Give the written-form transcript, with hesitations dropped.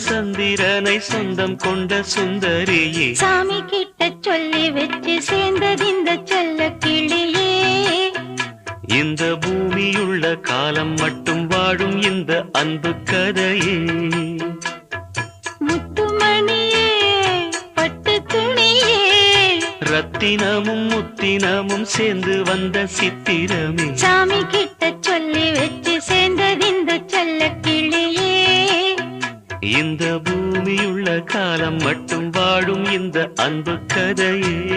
சந்திரனை சொந்தம் கொண்ட சுந்தரியே சாமி கிட்ட சொல்லி வச்சு சேர்ந்தது இந்த செல்ல கிளியே இந்த பூமியுள்ள காலம் மட்டும் வாழும் இந்த அன்பு கதையே முத்துமணியே பட்டு துணியே ரத்தினமும் முத்தினமும் சேர்ந்து வந்த சித்திரமே சாமி கிட்ட சொல்லி வச்சு சேர்ந்தது இந்த செல்ல கிளியே இந்த பூமியுள்ள காலம் மட்டும் வாழும் இந்த அன்பு கதையே